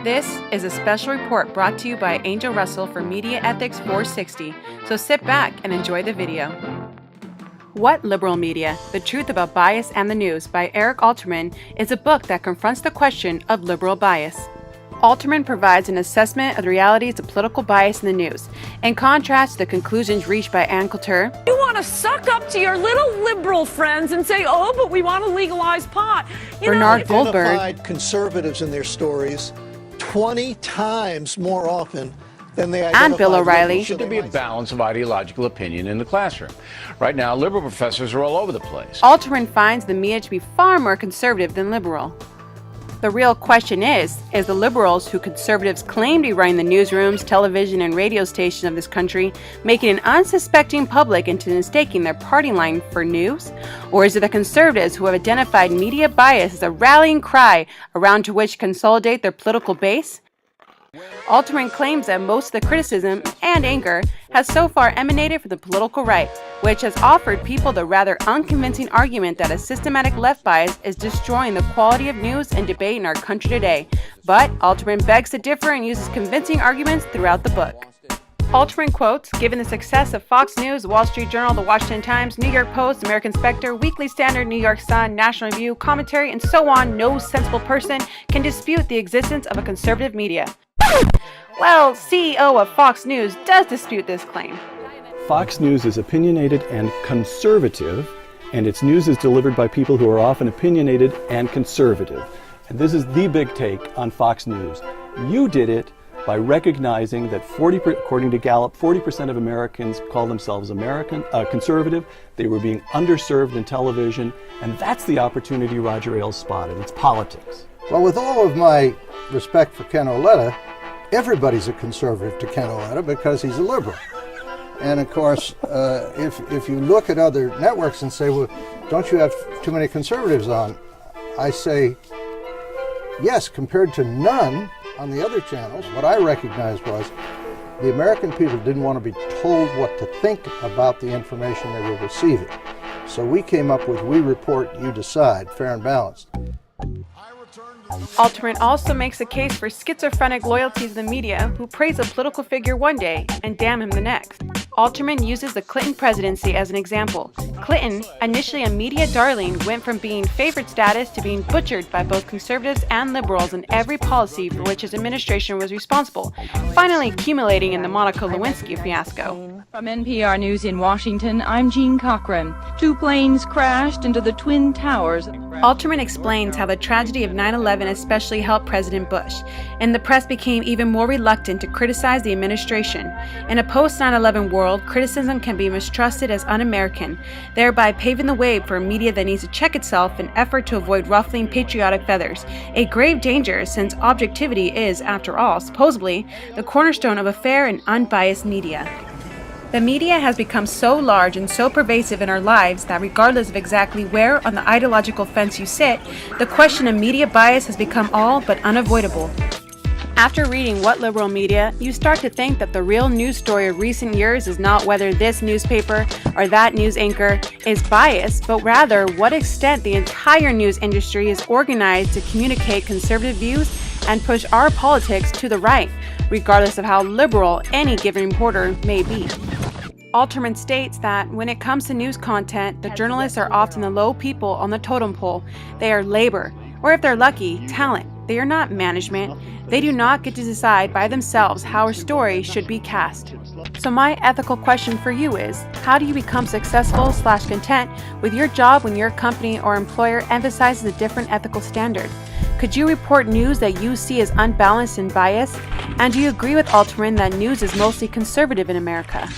This is a special report brought to you by Angel Russell for Media Ethics 460, so sit back and enjoy the video. What Liberal Media? The Truth About Bias and the News by Eric Alterman is a book that confronts the question of liberal bias. Alterman provides an assessment of the realities of political bias in the news, in contrast to the conclusions reached by Ann Coulter. You want to suck up to your little liberal friends and say, oh, but we want to legalize pot. Bernard Goldberg identified conservatives in their stories 20 times more often than they identified and Bill O'Reilly. Should there be a balance of ideological opinion in the classroom? Right now, liberal professors are all over the place. Alterman finds the media to be far more conservative than liberal. The real question is the liberals who conservatives claim to be running the newsrooms, television, and radio stations of this country making an unsuspecting public into mistaking their party line for news? Or is it the conservatives who have identified media bias as a rallying cry around to which consolidate their political base? Alterman claims that most of the criticism and anger has so far emanated from the political right, which has offered people the rather unconvincing argument that a systematic left bias is destroying the quality of news and debate in our country today. But Alterman begs to differ and uses convincing arguments throughout the book. Alterman quotes, given the success of Fox News, Wall Street Journal, The Washington Times, New York Post, American Spectator, Weekly Standard, New York Sun, National Review, Commentary, and so on, no sensible person can dispute the existence of a conservative media. Well, CEO of Fox News does dispute this claim. Fox News is opinionated and conservative, and its news is delivered by people who are often opinionated and conservative. And this is the big take on Fox News. You did it by recognizing that according to Gallup, 40% of Americans call themselves conservative. They were being underserved in television, and that's the opportunity Roger Ailes spotted. It's politics. Well, with all of my respect for Ken Auletta, everybody's a conservative to Ken Auletta because he's a liberal. And of course, if you look at other networks and say, well, don't you have too many conservatives on? I say, yes, compared to none on the other channels. What I recognized was the American people didn't want to be told what to think about the information they were receiving. So we came up with We Report, You Decide, fair and balanced. Alterman also makes a case for schizophrenic loyalties of the media who praise a political figure one day and damn him the next. Alterman uses the Clinton presidency as an example. Clinton, initially a media darling, went from being favorite status to being butchered by both conservatives and liberals in every policy for which his administration was responsible, finally accumulating in the Monica Lewinsky fiasco. From NPR News in Washington, I'm Jean Cochran. Two planes crashed into the Twin Towers. Alterman explains how the tragedy of 9/11 especially helped President Bush, and the press became even more reluctant to criticize the administration. In a post-9/11 world, criticism can be mistrusted as un-American, thereby paving the way for a media that needs to check itself in effort to avoid ruffling patriotic feathers, a grave danger since objectivity is, after all, supposedly, the cornerstone of a fair and unbiased media. The media has become so large and so pervasive in our lives that regardless of exactly where on the ideological fence you sit, the question of media bias has become all but unavoidable. After reading What Liberal Media, you start to think that the real news story of recent years is not whether this newspaper or that news anchor is biased, but rather what extent the entire news industry is organized to communicate conservative views and push our politics to the right, regardless of how liberal any given reporter may be. Alterman states that when it comes to news content, the journalists are often the low people on the totem pole. They are labor, or if they're lucky, talent. They are not management. They do not get to decide by themselves how a story should be cast. So my ethical question for you is, how do you become successful/content with your job when your company or employer emphasizes a different ethical standard? Could you report news that you see as unbalanced and biased? And do you agree with Alterman that news is mostly conservative in America?